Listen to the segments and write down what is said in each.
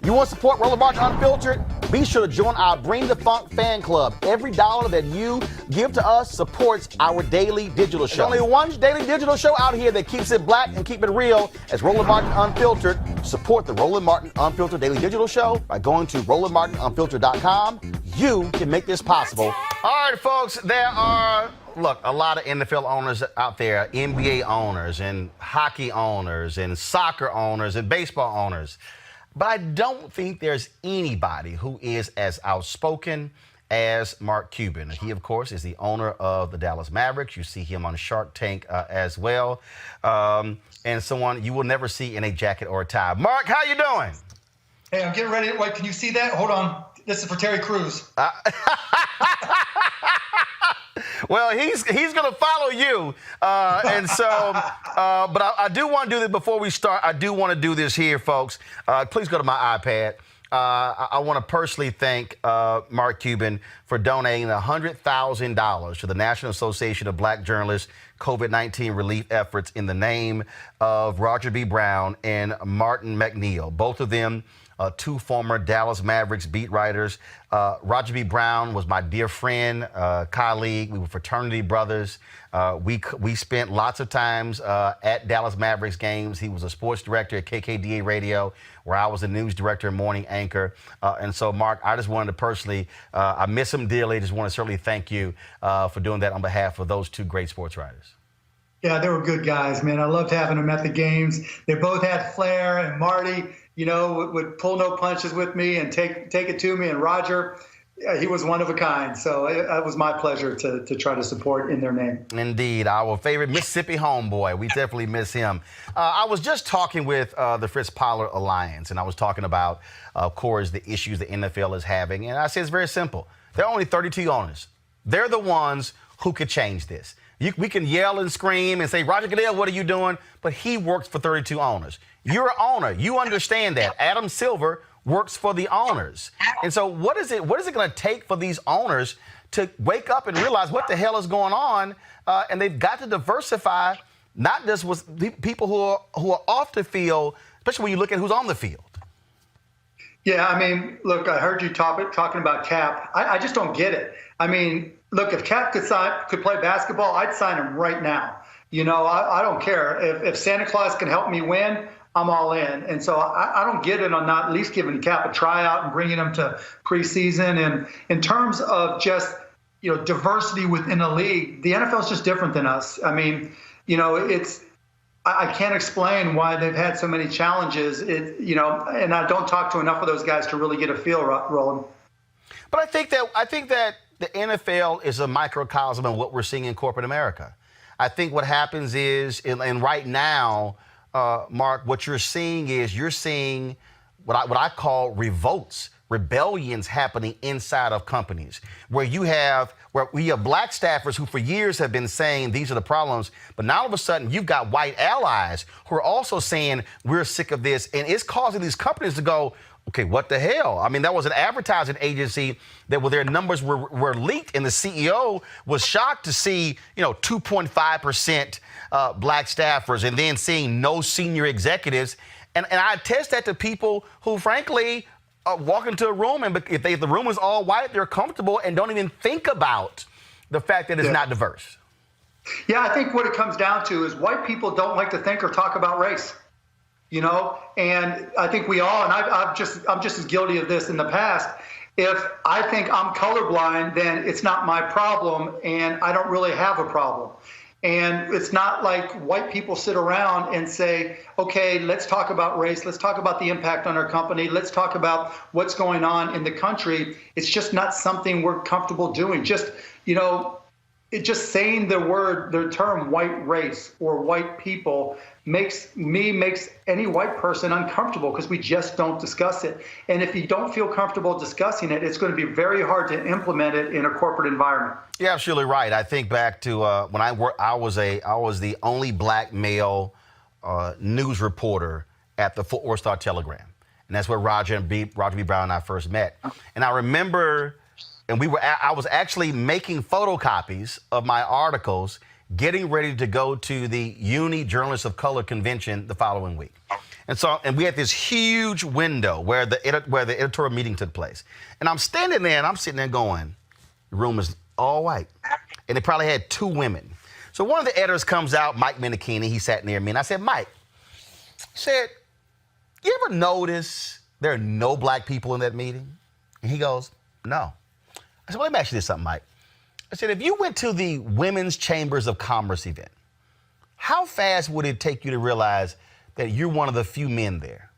You want to support Roland Martin Unfiltered? Be sure to join our Bring the Funk fan club. Every dollar that you give to us supports our daily digital show. There's only one daily digital show out here that keeps it black and keep it real. As Roland Martin Unfiltered. Support the Roland Martin Unfiltered daily digital show by going to RolandMartinUnfiltered.com. You can make this possible. All right, folks, there are, a lot of NFL owners out there, NBA owners and hockey owners and soccer owners and baseball owners. But I don't think there's anybody who is as outspoken as Mark Cuban. He, of course, is the owner of the Dallas Mavericks. You see him on Shark Tank as well. And someone you will never see in a jacket or a tie. Mark, how you doing? Hey, I'm getting ready. Wait, can you see that? Hold on. This is for Terry Crews. Well, he's going to follow you. And so, but I do want to do this before we start. I do want to do this here, folks. Please go to my iPad. I want to personally thank Mark Cuban for donating $100,000 to the National Association of Black Journalists COVID-19 relief efforts in the name of Roger B. Brown and Martin McNeil, both of them two former Dallas Mavericks beat writers. Roger B. Brown was my dear friend, colleague. We were fraternity brothers. We spent lots of times at Dallas Mavericks games. He was a sports director at KKDA Radio, where I was the news director and morning anchor. And so, Mark, I just wanted to personally, I miss him dearly. Just want to certainly thank you for doing that on behalf of those two great sports writers. Yeah, they were good guys, man. I loved having them at the games. They both had flair, and Marty, would pull no punches with me and take it to me. And Roger, he was one of a kind. So it was my pleasure to try to support in their name. Indeed. Our favorite Mississippi homeboy. We definitely miss him. I was just talking with the Fritz Pollard Alliance, and I was talking about, of course, the issues the NFL is having. And I said it's very simple. There are only 32 owners. They're the ones who could change this. We can yell and scream and say, Roger Goodell, what are you doing? But he works for 32 owners. You're an owner. You understand that. Adam Silver works for the owners. And so what is it going to take for these owners to wake up and realize what the hell is going on? And they've got to diversify, not just with people who are off the field, especially when you look at who's on the field. Yeah, I mean, look, I heard you talking about Cap. I just don't get it. I mean, look, if Cap could play basketball, I'd sign him right now. I don't care. If Santa Claus can help me win, I'm all in. And so I don't get it on not at least giving Cap a tryout and bringing him to preseason. And in terms of just, diversity within the league, the NFL is just different than us. I mean, it's I can't explain why they've had so many challenges. And I don't talk to enough of those guys to really get a feel, Roland. But I think that the NFL is a microcosm of what we're seeing in corporate America. I think what happens is, and right now, Mark, what you're seeing is what I call revolts, rebellions happening inside of companies where we have black staffers who for years have been saying these are the problems, but now all of a sudden you've got white allies who are also saying we're sick of this, and it's causing these companies to go, okay, what the hell? I mean, that was an advertising agency that their numbers were leaked, and the CEO was shocked to see 2.5% black staffers, and then seeing no senior executives, and I attest that to people who frankly walk into a room, and if the room is all white, they're comfortable and don't even think about the fact that it's not diverse. Yeah, I think what it comes down to is white people don't like to think or talk about race, and I think we all, and I'm just as guilty of this in the past. If I think I'm colorblind, then it's not my problem, and I don't really have a problem. And it's not like white people sit around and say, okay, let's talk about race. Let's talk about the impact on our company. Let's talk about what's going on in the country. It's just not something we're comfortable doing. Just saying the term white race or white people makes any white person uncomfortable because we just don't discuss it. And if you don't feel comfortable discussing it, it's going to be very hard to implement it in a corporate environment. You're absolutely right. I think back to when I was the only black male news reporter at the Fort Worth Star-Telegram, and that's where Roger B. Brown and I first met. And I remember, I was actually making photocopies of my articles, getting ready to go to the Uni Journalists of Color convention the following week. And we had this huge window where the editorial meeting took place. And I'm standing there and I'm sitting there going, the room is all white. And they probably had 2 women. So one of the editors comes out, Mike Minikini, he sat near me, and I said, Mike, you ever notice there are no black people in that meeting? And he goes, no. I said, well, let me ask you this something, Mike. I said, if you went to the Women's Chambers of Commerce event, how fast would it take you to realize that you're one of the few men there?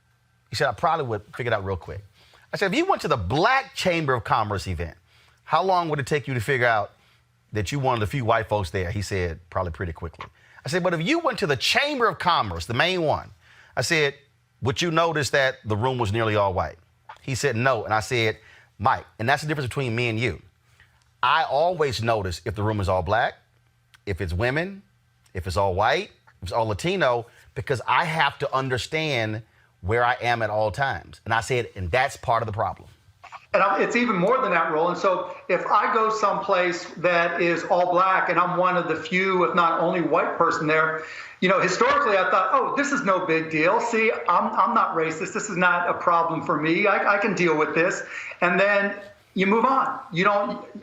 He said, I probably would figure it out real quick. I said, if you went to the Black Chamber of Commerce event, how long would it take you to figure out that you're one of the few white folks there? He said, probably pretty quickly. I said, but if you went to the Chamber of Commerce, the main one, I said, would you notice that the room was nearly all white? He said, no. And I said, Mike, and that's the difference between me and you. I always notice if the room is all black, if it's women, if it's all white, if it's all Latino, because I have to understand where I am at all times. And I said, and that's part of the problem. And it's even more than that, Roland. So if I go someplace that is all black and I'm one of the few, if not only white person there, historically I thought, oh, this is no big deal. See, I'm not racist. This is not a problem for me. I can deal with this. And then you move on.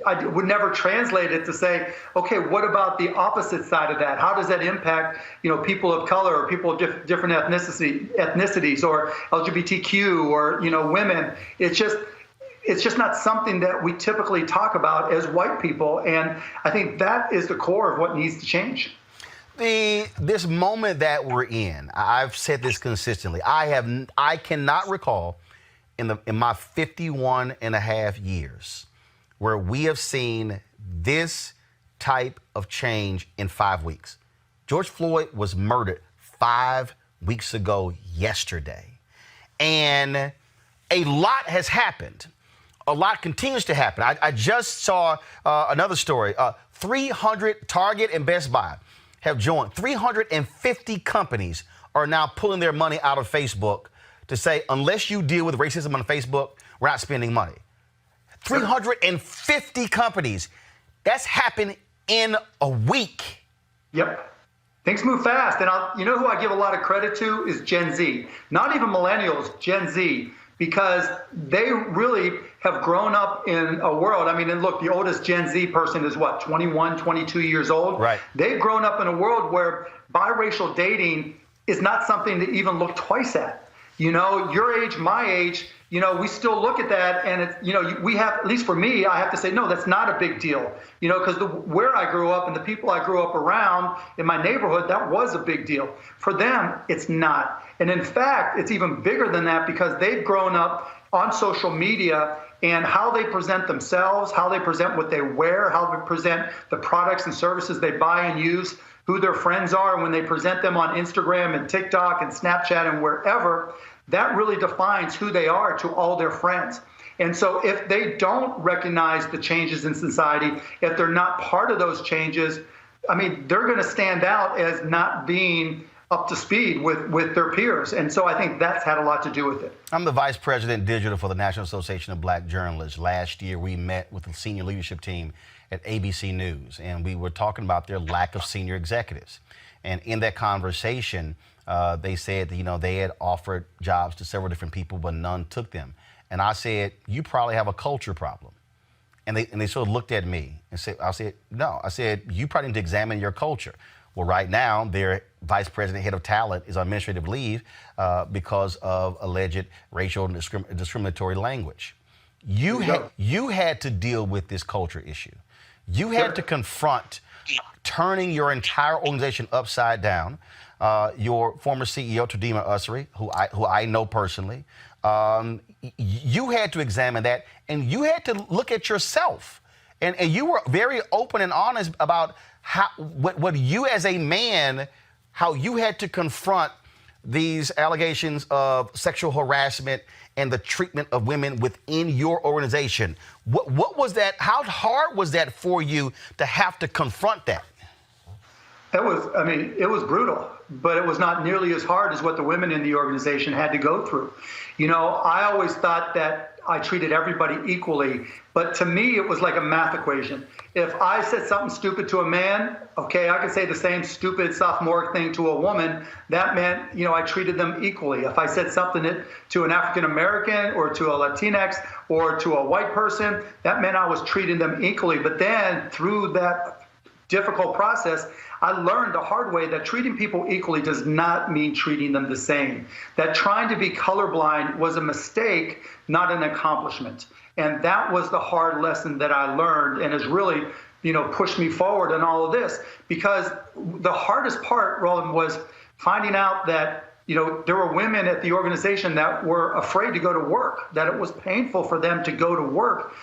I would never translate it to say, okay, what about the opposite side of that? How does that impact, people of color or people of different ethnicities or LGBTQ or, women? It's just not something that we typically talk about as white people. And I think that is the core of what needs to change. This moment that we're in, I've said this consistently. I cannot recall in my 51 and a half years where we have seen this type of change in 5 weeks. George Floyd was murdered 5 weeks ago yesterday. And a lot has happened. A lot continues to happen. I just saw another story. 300 Target and Best Buy have joined. 350 companies are now pulling their money out of Facebook to say, unless you deal with racism on Facebook, we're not spending money. 350 companies. That's happened in a week. Yep. Things move fast. And who I give a lot of credit to is Gen Z. Not even millennials, Gen Z. Because they really have grown up in a world. I mean, and look, the oldest Gen Z person is what, 21, 22 years old? Right. They've grown up in a world where biracial dating is not something to even look twice at. Your age, my age, we still look at that, and we have, at least for me, I have to say, no, that's not a big deal, because where I grew up and the people I grew up around in my neighborhood, that was a big deal. For them, it's not. And in fact, it's even bigger than that because they've grown up on social media and how they present themselves, how they present what they wear, how they present the products and services they buy and use, who their friends are, when they present them on Instagram and TikTok and Snapchat and wherever, that really defines who they are to all their friends. And so if they don't recognize the changes in society, if they're not part of those changes, I mean, they're going to stand out as not being up to speed with their peers. And so I think that's had a lot to do with it. I'm the Vice President Digital for the National Association of Black Journalists. Last year, we met with the senior leadership team at ABC News, and we were talking about their lack of senior executives. And in that conversation, they said that, they had offered jobs to several different people, but none took them. And I said, you probably have a culture problem. And they sort of looked at me and said, no. I said, you probably need to examine your culture. Well, right now, their vice president, head of talent, is on administrative leave because of alleged racial and discriminatory language. You had to deal with this culture issue. You had to confront turning your entire organization upside down. Your former CEO, Tadima Ussery, who I know personally, you had to examine that, and you had to look at yourself. And you were very open and honest about what you as a man, how you had to confront these allegations of sexual harassment and the treatment of women within your organization. What was that? How hard was that for you to have to confront that? It was brutal, but it was not nearly as hard as what the women in the organization had to go through. I always thought that I treated everybody equally, but to me, it was like a math equation. If I said something stupid to a man, okay, I could say the same stupid sophomoric thing to a woman. That meant, I treated them equally. If I said something to an African American or to a Latinx or to a white person, that meant I was treating them equally. But then through that difficult process, I learned the hard way that treating people equally does not mean treating them the same. That trying to be colorblind was a mistake, not an accomplishment. And that was the hard lesson that I learned and has really, pushed me forward in all of this. Because the hardest part, Roland, was finding out that, there were women at the organization that were afraid to go to work, that it was painful for them to go to work.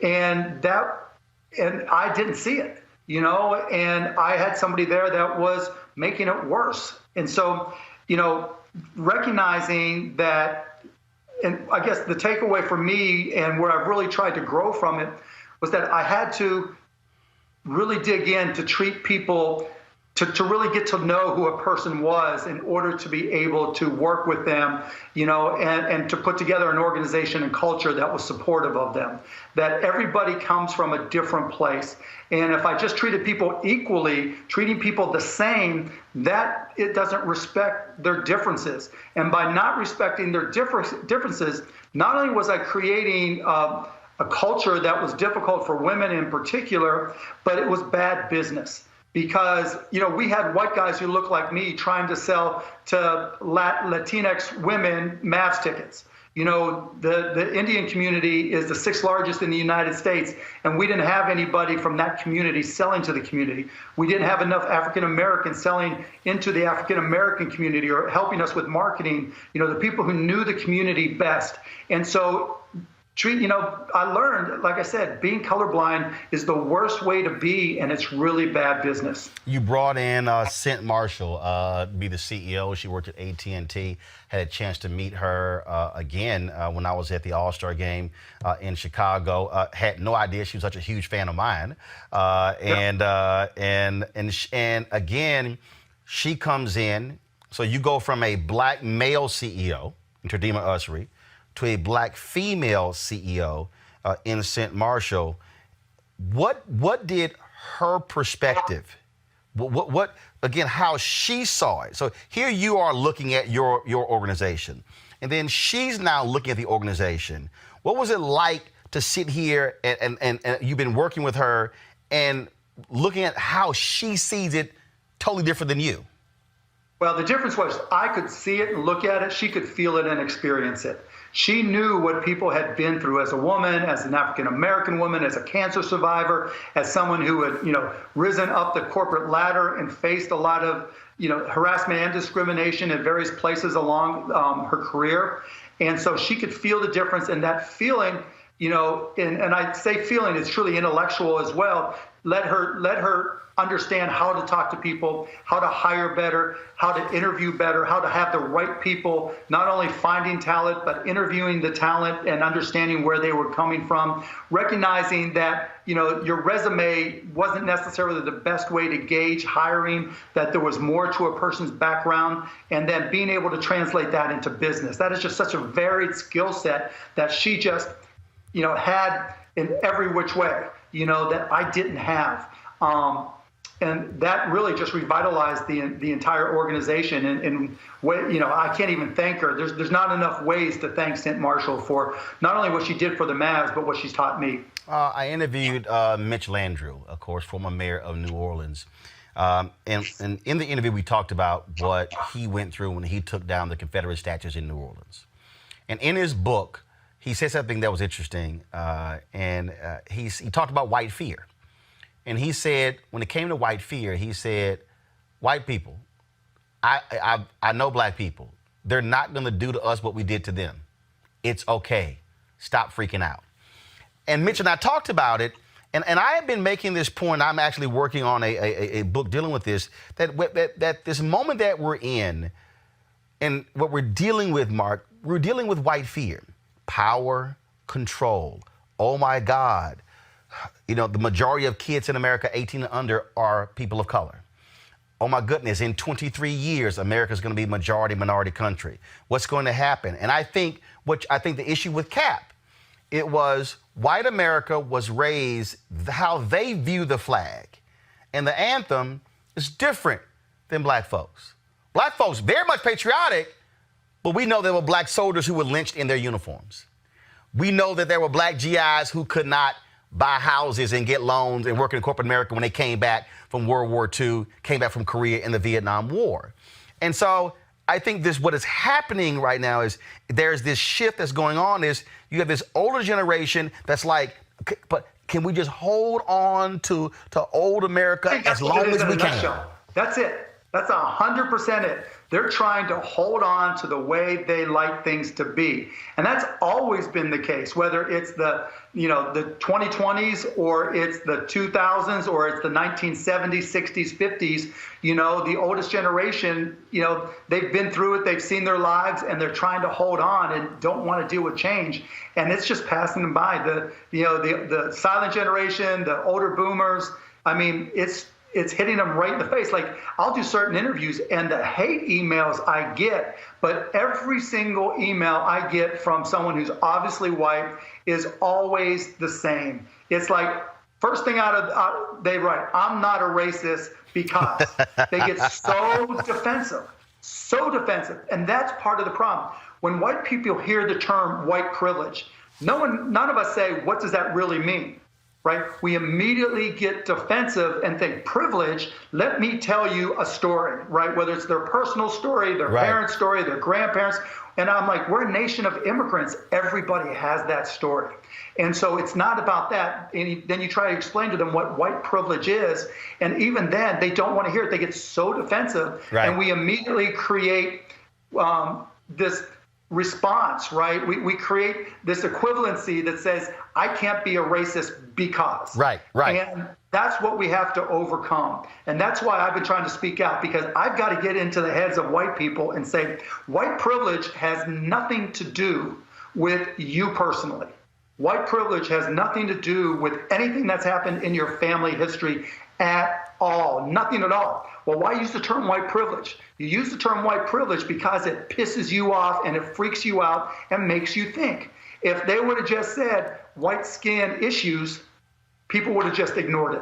And I didn't see it. And I had somebody there that was making it worse. And so, recognizing that, and I guess the takeaway for me and where I've really tried to grow from it was that I had to really dig in to treat people, to really get to know who a person was in order to be able to work with them, and to put together an organization and culture that was supportive of them, that everybody comes from a different place. And if I just treated people equally, treating people the same, that it doesn't respect their differences. And by not respecting their differences, not only was I creating a culture that was difficult for women in particular, but it was bad business. Because, we had white guys who looked like me trying to sell to Latinx women Mavs tickets. The Indian community is the 6th largest in the United States, and we didn't have anybody from that community selling to the community. We didn't have enough African Americans selling into the African American community or helping us with marketing, the people who knew the community best. And so I learned, like I said, being colorblind is the worst way to be, and it's really bad business. You brought in Ceek Marshall to be the CEO. She worked at AT&T. Had a chance to meet her again when I was at the All-Star game in Chicago. Had no idea she was such a huge fan of mine. And again, she comes in. So you go from a black male CEO, Tadima Ussery, to a black female CEO in Ceek Marshall. What did her perspective, what again, how she saw it? So here you are looking at your organization, and then she's now looking at the organization. What was it like to sit here and you've been working with her and looking at how she sees it totally different than you? Well, the difference was I could see it and look at it. She could feel it and experience it. She knew what people had been through as a woman, as an African-American woman, as a cancer survivor, as someone who had, risen up the corporate ladder and faced a lot of, harassment and discrimination at various places along her career. And so she could feel the difference, and that feeling, and I say feeling, it's truly intellectual as well, let her understand how to talk to people, how to hire better, how to interview better, how to have the right people, not only finding talent, but interviewing the talent and understanding where they were coming from, recognizing that, your resume wasn't necessarily the best way to gauge hiring, that there was more to a person's background, and then being able to translate that into business. That is just such a varied skill set that she just, had in every which way, that I didn't have. And that really just revitalized the entire organization. And I can't even thank her. There's not enough ways to thank St. Marshall for not only what she did for the Mavs, but what she's taught me. I interviewed Mitch Landrieu, of course, former mayor of New Orleans. And in the interview, we talked about what he went through when he took down the Confederate statues in New Orleans. And in his book, he said something that was interesting. He talked about white fear. And he said, when it came to white fear, he said, white people, I know black people. They're not going to do to us what we did to them. It's okay. Stop freaking out. And Mitch and I talked about it, and I have been making this point. I'm actually working on a book dealing with this, that this moment that we're in and what we're dealing with, Mark, we're dealing with white fear, power, control. Oh, my God. The majority of kids in America, 18 and under, are people of color. Oh, my goodness, in 23 years, America's going to be a majority-minority country. What's going to happen? And I think the issue with Cap, it was white America was raised how they view the flag. And the anthem is different than black folks. Black folks, very much patriotic, but we know there were black soldiers who were lynched in their uniforms. We know that there were black GIs who could not buy houses and get loans and work in corporate America when they came back from World War II, came back from Korea and the Vietnam War. And so I think what is happening right now is there's this shift that's going on is you have this older generation that's like, but can we just hold on to old America as long as we can? That's it. That's 100% it. They're trying to hold on to the way they like things to be. And that's always been the case, whether it's the 2020s or it's the 2000s or it's the 1970s, 60s, 50s, the oldest generation, they've been through it, they've seen their lives, and they're trying to hold on and don't want to deal with change. And it's just passing them by. The silent generation, the older boomers, I mean, it's hitting them right in the face. Like, I'll do certain interviews and the hate emails I get, but every single email I get from someone who's obviously white is always the same. It's like, first thing they write, I'm not a racist, because they get so defensive. And that's part of the problem. When white people hear the term white privilege, none of us say, what does that really mean? Right? We immediately get defensive and think, privilege, let me tell you a story, right? Whether it's their personal story, their parents' story, their grandparents. And I'm like, we're a nation of immigrants. Everybody has that story. And so it's not about that. And then you try to explain to them what white privilege is. And even then, they don't want to hear it. They get so defensive. Right. And we immediately create this response, right? We create this equivalency that says, I can't be a racist because. Right. And that's what we have to overcome. And that's why I've been trying to speak out, because I've got to get into the heads of white people and say, white privilege has nothing to do with you personally. White privilege has nothing to do with anything that's happened in your family history at all. Nothing at all. Well, why use the term white privilege? You use the term white privilege because it pisses you off and it freaks you out and makes you think. If they would have just said white skin issues, people would have just ignored it,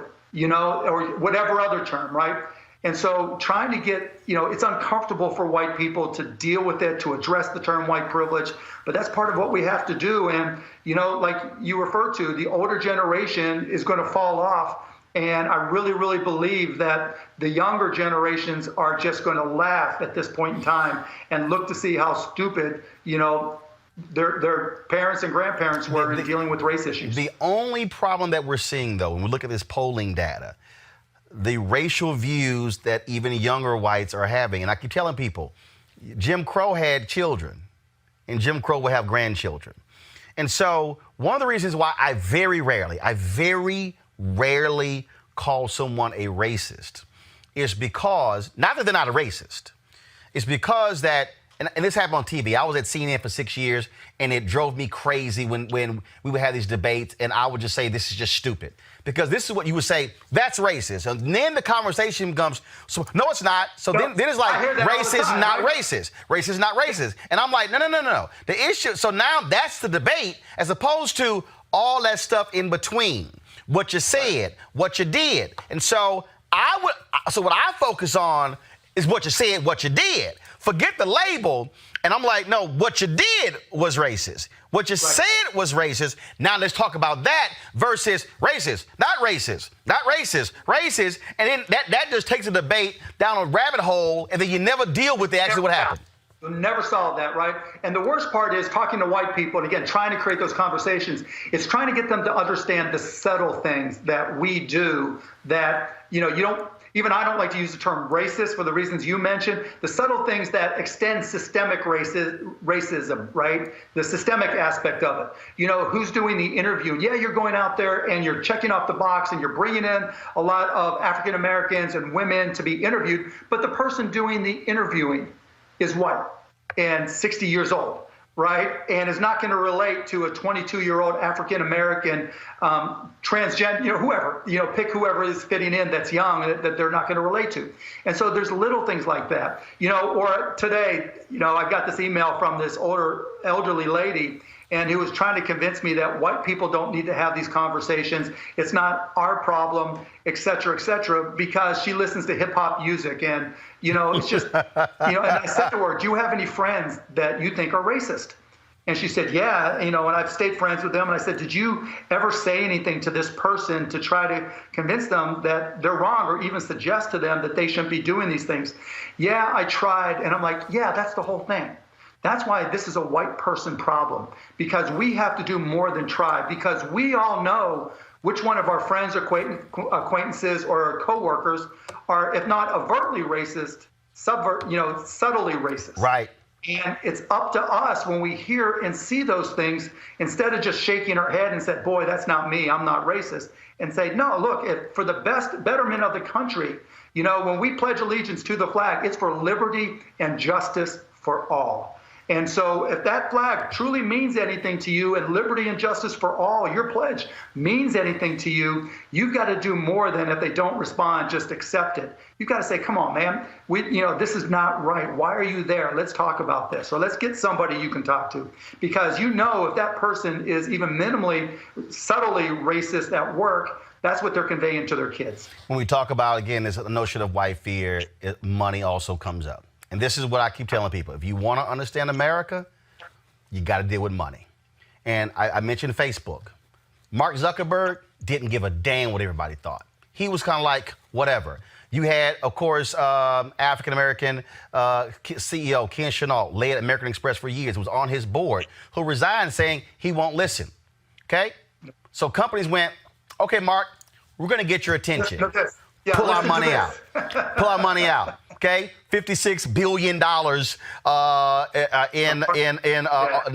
or whatever other term, right? And so trying to get, it's uncomfortable for white people to deal with it, to address the term white privilege, but that's part of what we have to do. And, like you referred to, the older generation is going to fall off. And I really, really believe that the younger generations are just going to laugh at this point in time and look to see how stupid, their parents and grandparents were in dealing with race issues. The only problem that we're seeing, though, when we look at this polling data, the racial views that even younger whites are having, and I keep telling people, Jim Crow had children, and Jim Crow will have grandchildren. And so one of the reasons why I very rarely call someone a racist is because, not that they're not a racist, it's because that, and this happened on TV. I was at CNN for 6 years, and it drove me crazy when we would have these debates, and I would just say, this is just stupid. Because this is what you would say, that's racist. And then the conversation becomes, so, no, it's not. So then it's like, racist, not racist. Racist, not racist. And I'm like, no. The issue, so now that's the debate, as opposed to all that stuff in between. What you said, what you did. And so what I focus on is what you said, what you did. Forget the label. And I'm like, no, what you did was racist. What you said was racist. Now let's talk about that versus racist, not racist, not racist, racist. And then that just takes a debate down a rabbit hole, and then you never deal with actually what happened. You'll never solve that, right? And the worst part is talking to white people, and again, trying to create those conversations. It's trying to get them to understand the subtle things that we do that, you don't, even I don't like to use the term racist for the reasons you mentioned, the subtle things that extend systemic racism, right? The systemic aspect of it. Who's doing the interview? Yeah, you're going out there and you're checking off the box and you're bringing in a lot of African Americans and women to be interviewed, but the person doing the interviewing is white and 60 years old, right? And is not going to relate to a 22-year-old African-American transgender, whoever, pick whoever is fitting in that's young that they're not going to relate to. And so there's little things like that, or today, I got this email from this elderly lady, and who was trying to convince me that white people don't need to have these conversations. It's not our problem, et cetera, because she listens to hip hop music. And, it's just, and I said to her, do you have any friends that you think are racist? And she said, yeah, and I've stayed friends with them. And I said, did you ever say anything to this person to try to convince them that they're wrong, or even suggest to them that they shouldn't be doing these things? Yeah, I tried. And I'm like, yeah, that's the whole thing. That's why this is a white person problem, because we have to do more than try, because we all know which one of our friends, acquaintances, or coworkers are, if not overtly racist, subtly racist. Right. And it's up to us when we hear and see those things, instead of just shaking our head and say, boy, that's not me, I'm not racist, and say, no, look, for the betterment of the country, when we pledge allegiance to the flag, it's for liberty and justice for all. And so if that flag truly means anything to you, and liberty and justice for all, your pledge means anything to you, you've got to do more than, if they don't respond, just accept it. You've got to say, come on, man, this is not right. Why are you there? Let's talk about this. Or let's get somebody you can talk to. Because if that person is even minimally, subtly racist at work, that's what they're conveying to their kids. When we talk about, again, this notion of white fear, money also comes up. And this is what I keep telling people. If you want to understand America, you got to deal with money. And I mentioned Facebook. Mark Zuckerberg didn't give a damn what everybody thought. He was kind of like, whatever. You had, of course, African-American CEO Ken Chenault, led American Express for years, was on his board, who resigned saying he won't listen. Okay? So companies went, okay, Mark, we're going to get your attention. Pull our money out. Pull our money out. Okay, $56 billion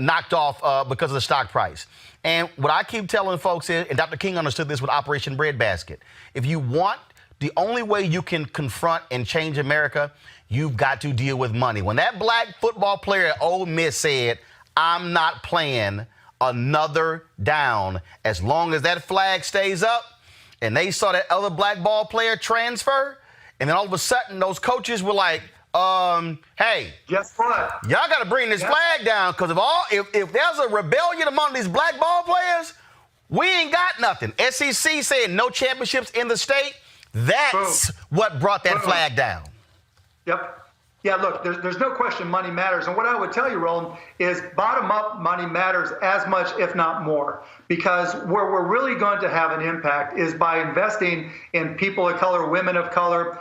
knocked off because of the stock price. And what I keep telling folks is, and Dr. King understood this with Operation Breadbasket, if you want, the only way you can confront and change America, you've got to deal with money. When that black football player at Ole Miss said, I'm not playing another down as long as that flag stays up, and they saw that other black ball player transfer, and then all of a sudden, those coaches were like, hey, guess what? Y'all got to bring this flag down, because if there's a rebellion among these black ball players, we ain't got nothing. SEC saying no championships in the state. That's what brought that flag down. Yep. Yeah, look, there's no question money matters. And what I would tell you, Roland, is bottom-up money matters as much, if not more, because where we're really going to have an impact is by investing in people of color, women of color,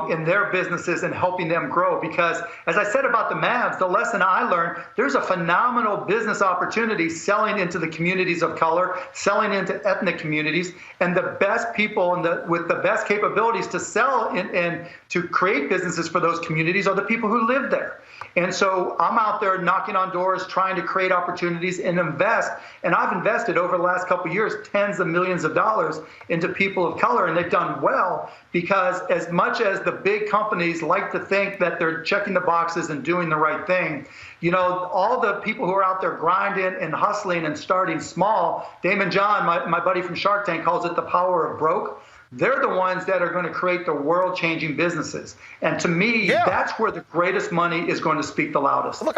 in their businesses and helping them grow. Because as I said about the Mavs, the lesson I learned, there's a phenomenal business opportunity selling into the communities of color, selling into ethnic communities, and the best people with the best capabilities to sell and to create businesses for those communities are the people who live there. And so I'm out there knocking on doors, trying to create opportunities and invest. And I've invested over the last couple of years tens of millions of dollars into people of color, and they've done well because as much as the big companies like to think that they're checking the boxes and doing the right thing, you know, all the people who are out there grinding and hustling and starting small, Damon John, my buddy from Shark Tank, calls it the power of broke. They're the ones that are going to create the world-changing businesses. And to me, that's where the greatest money is going to speak the loudest. Look,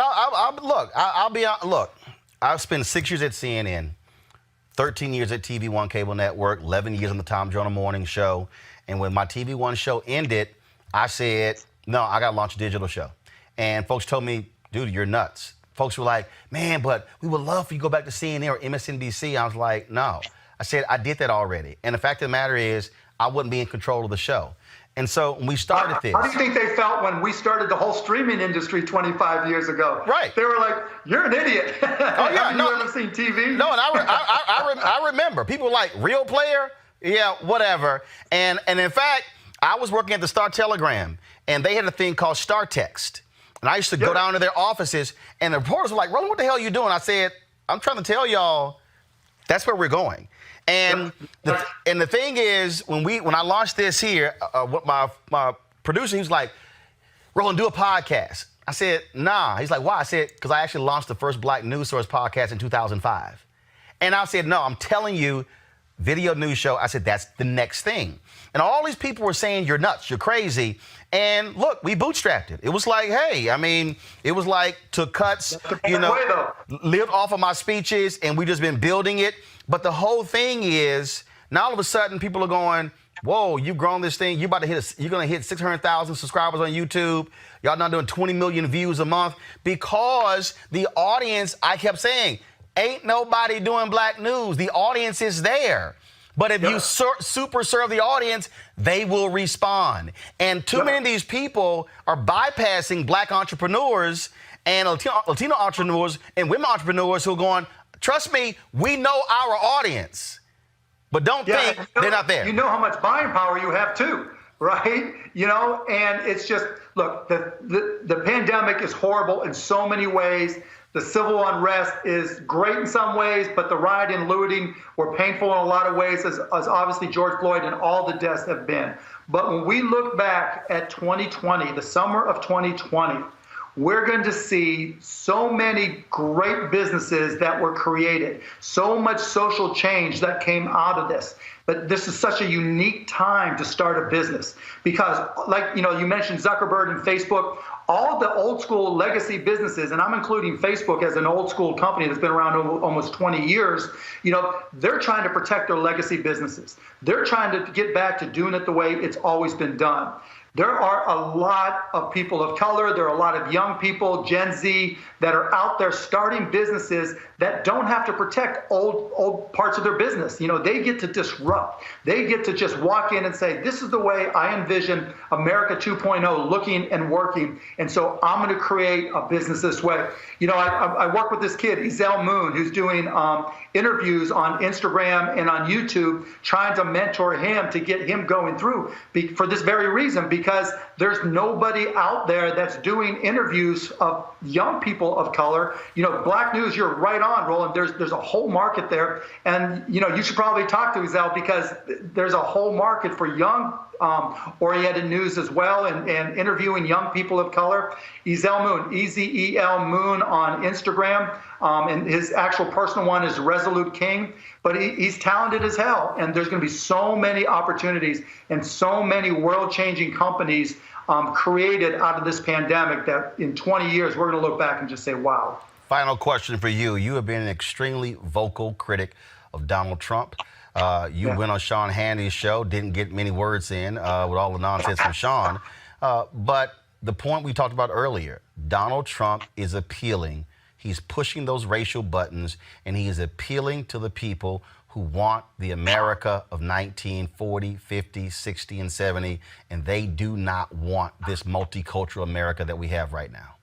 I've spent 6 years at CNN, 13 years at TV One Cable Network, 11 years on the Tom Joyner Morning Show. And when my TV One show ended, I said, no, I got to launch a digital show. And folks told me, dude, you're nuts. Folks were like, man, but we would love for you to go back to CNN or MSNBC. I was like, no. I said, I did that already. And the fact of the matter is, I wouldn't be in control of the show. And so when we started this. How do you think they felt when we started the whole streaming industry 25 years ago? Right. They were like, you're an idiot. Oh, yeah. Have you ever seen TV? No, and I remember. People were like, real player? Yeah, whatever. And in fact, I was working at the Star Telegram, and they had a thing called Star Text. And I used to go down to their offices, and the reporters were like, Roland, what the hell are you doing? I said, I'm trying to tell y'all that's where we're going. And the thing is, when I launched this here, what my producer, he was like, Roland, do a podcast. I said, nah. He's like, why? I said, because I actually launched the first Black News Source podcast in 2005. And I said, no, I'm telling you, video news show. I said, that's the next thing. And all these people were saying, you're nuts, you're crazy. And look, we bootstrapped it. It was like, hey, I mean, it was like took cuts, lived off of my speeches, and we just been building it. But the whole thing is, now all of a sudden people are going, whoa, you've grown this thing. You're going to hit 600,000 subscribers on YouTube. Y'all now doing 20 million views a month because the audience, I kept saying, ain't nobody doing Black news. The audience is there. But if you super serve the audience, they will respond. And too many of these people are bypassing Black entrepreneurs and Latino entrepreneurs and women entrepreneurs who are going, trust me, we know our audience. But don't think they're not there. You know how much buying power you have too, right? You know, and it's just, look, the pandemic is horrible in so many ways. The civil unrest is great in some ways, but the riot and looting were painful in a lot of ways, as obviously George Floyd and all the deaths have been. But when we look back at 2020, the summer of 2020, we're going to see so many great businesses that were created, so much social change that came out of this. But this is such a unique time to start a business because, like, you know, you mentioned Zuckerberg and Facebook, all the old school legacy businesses, and I'm including Facebook as an old school company that's been around almost 20 years, you know, they're trying to protect their legacy businesses. They're trying to get back to doing it the way it's always been done. There are a lot of people of color, there are a lot of young people, Gen Z, that are out there starting businesses that don't have to protect old parts of their business. You know, they get to disrupt. They get to just walk in and say, this is the way I envision America 2.0 looking and working, and so I'm going to create a business this way. You know, I work with this kid, Ezel Moon, who's doing interviews on Instagram and on YouTube, trying to mentor him to get him going through for this very reason, because there's nobody out there that's doing interviews of young people of color. You know, Black news, you're right on, Roland. There's a whole market there. And, you know, you should probably talk to Ezel because there's a whole market for young oriented news as well, and interviewing young people of color. Ezel Moon, E-Z-E-L Moon on Instagram, and his actual personal one is Resolute King, but he's talented as hell, and there's going to be so many opportunities and so many world-changing companies created out of this pandemic that in 20 years we're going to look back and just say, wow. Final question for you. You have been an extremely vocal critic of Donald Trump. You went on Sean Hannity's show, didn't get many words in with all the nonsense from Sean. But the point we talked about earlier, Donald Trump is appealing He's pushing those racial buttons, and he is appealing to the people who want the America of 1940, 50, 60, and 70, and they do not want this multicultural America that we have right now.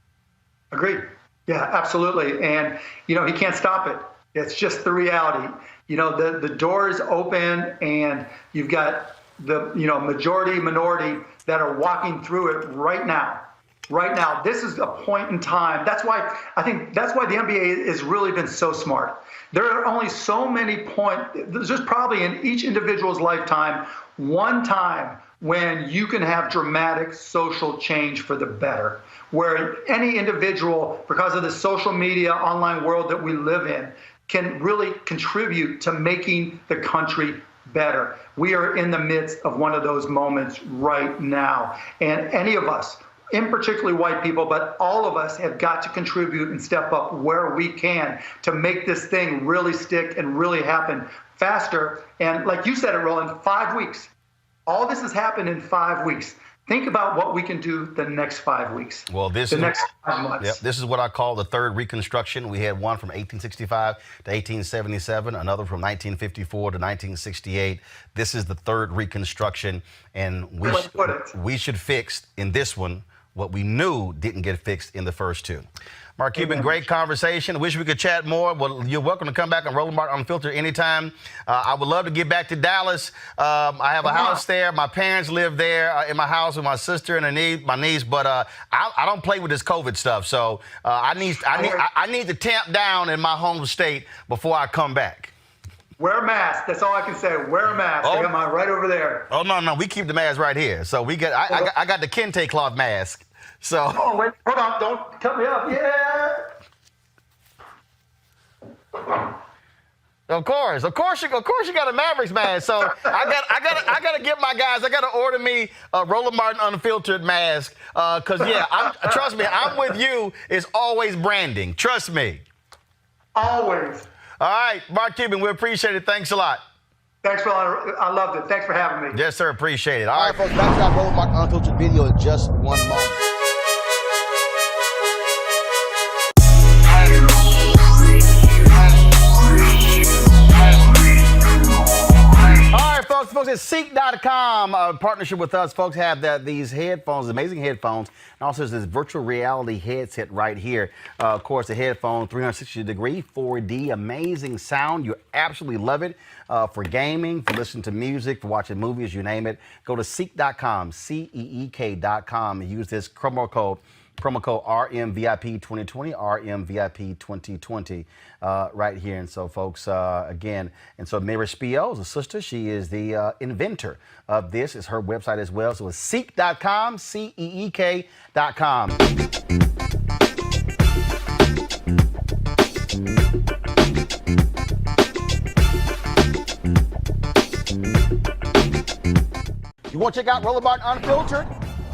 Agreed. Yeah, absolutely. And, he can't stop it. It's just the reality. The door is open, and you've got the, majority, minority that are walking through it right now. Right now, this is a point in time. That's why the NBA has really been so smart. There are only so many points. There's just probably in each individual's lifetime, one time when you can have dramatic social change for the better, where any individual, because of the social media online world that we live in, can really contribute to making the country better. We are in the midst of one of those moments right now. And any of us, in particularly white people, but all of us have got to contribute and step up where we can to make this thing really stick and really happen faster. And like you said it, Roland, 5 weeks. All this has happened in 5 weeks. Think about what we can do the next 5 weeks. Well, the next 5 months. Yep, this is what I call the third Reconstruction. We had one from 1865 to 1877, another from 1954 to 1968. This is the third Reconstruction, and we should fix in this one what we knew didn't get fixed in the first two. Mark Cuban, great conversation. Wish we could chat more. Well, you're welcome to come back on Roland Martin Unfiltered anytime. I would love to get back to Dallas. I have a house there. My parents live there in my house with my sister and my niece. But I don't play with this COVID stuff. So I need to tamp down in my home state before I come back. Wear a mask. That's all I can say. Wear a mask. I got mine right over there. Oh, no. We keep the mask right here. So I got the kente cloth mask. So. Oh, wait. Hold on. Don't cut me up. Yeah. Of course you got a Mavericks mask. So I gotta get my guys. I gotta order me a Roland Martin Unfiltered mask. Cause trust me, I'm with you. It's always branding. Trust me. Always. All right, Mark Cuban, we appreciate it. Thanks a lot. Thanks, Roland. I loved it. Thanks for having me. Yes, sir. Appreciate it. All right, folks. Back to that Roland Martin Unfiltered video in just 1 moment. Folks, at Ceek.com, partnership with us. Folks have these headphones, amazing headphones. And also, there's this virtual reality headset right here. Of course, the headphone, 360-degree, 4D, amazing sound. You absolutely love it for gaming, for listening to music, for watching movies, you name it. Go to Ceek.com, CEEK.com, and use this promo code RMVIP 2020, RMVIP 2020, right here. And so, folks, again, and so Mary Spio is a sister. She is the inventor of this. It's her website as well. So it's Ceek.com, CEEK.com. You want to check out Roland Martin Unfiltered?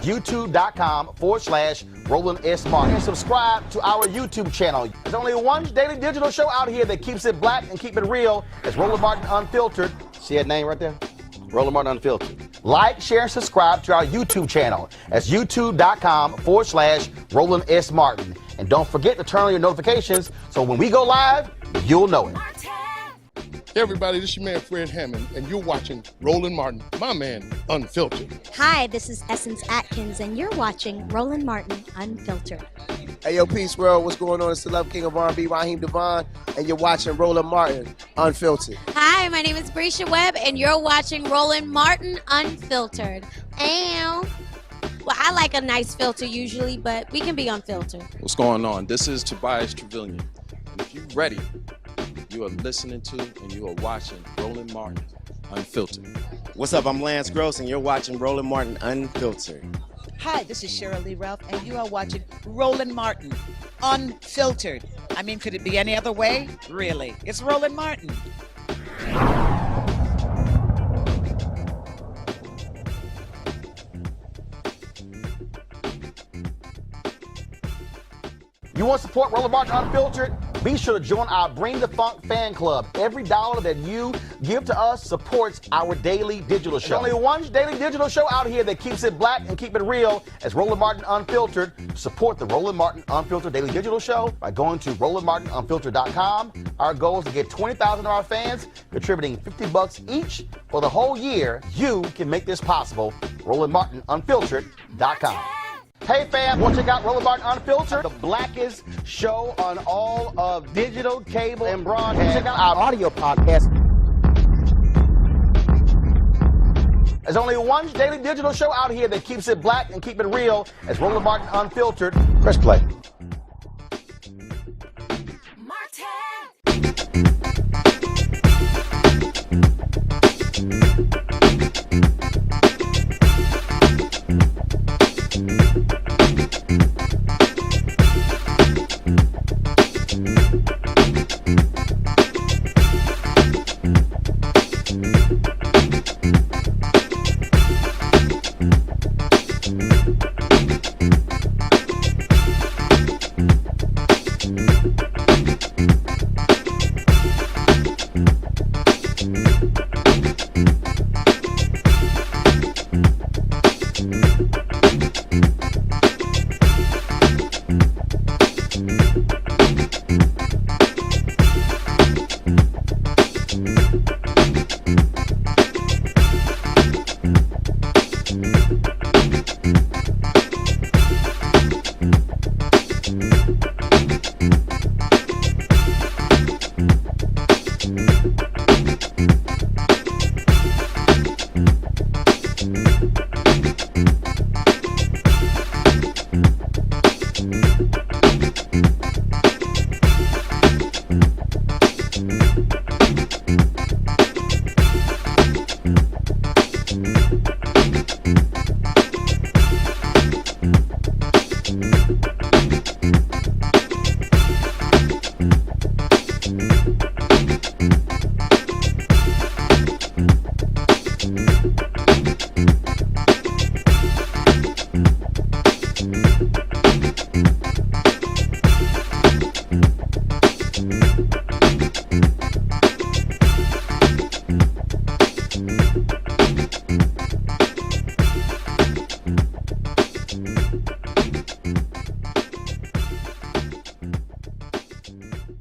YouTube.com/Roland S. Martin. And subscribe to our YouTube channel. There's only one daily digital show out here that keeps it black and keep it real. It's Roland Martin Unfiltered. See that name right there? Roland Martin Unfiltered. Like, share, and subscribe to our YouTube channel. That's YouTube.com/Roland S. Martin. And don't forget to turn on your notifications so when we go live, you'll know it. Hey everybody, this is your man Fred Hammond, and you're watching Roland Martin, my man, Unfiltered. Hi, this is Essence Atkins, and you're watching Roland Martin Unfiltered. Hey, yo, Peace World, what's going on? It's the Love King of R&B, Raheem Devon, and you're watching Roland Martin Unfiltered. Hi, my name is Brescia Webb, and you're watching Roland Martin Unfiltered. Ow. Well, I like a nice filter usually, but we can be unfiltered. What's going on? This is Tobias Trevelyan. And if you're ready, you are listening to and you are watching Roland Martin Unfiltered. What's up? I'm Lance Gross, and you're watching Roland Martin Unfiltered. Hi, this is Cheryl Lee Ralph, and you are watching Roland Martin Unfiltered. I mean, could it be any other way? Really? It's Roland Martin. You want to support Roland Martin Unfiltered? Be sure to join our Bring the Funk fan club. Every dollar that you give to us supports our daily digital show. There's only one daily digital show out here that keeps it black and keep it real. As Roland Martin Unfiltered. Support the Roland Martin Unfiltered daily digital show by going to RolandMartinUnfiltered.com. Our goal is to get 20,000 of our fans contributing $50 each for the whole year. You can make this possible. RolandMartinUnfiltered.com. Hey fam, want to check out Roland Martin Unfiltered, the blackest show on all of digital, cable, and broadcast. Check out our audio podcast. There's only one daily digital show out here that keeps it black and keep it real. As Roland Martin Unfiltered. Press play.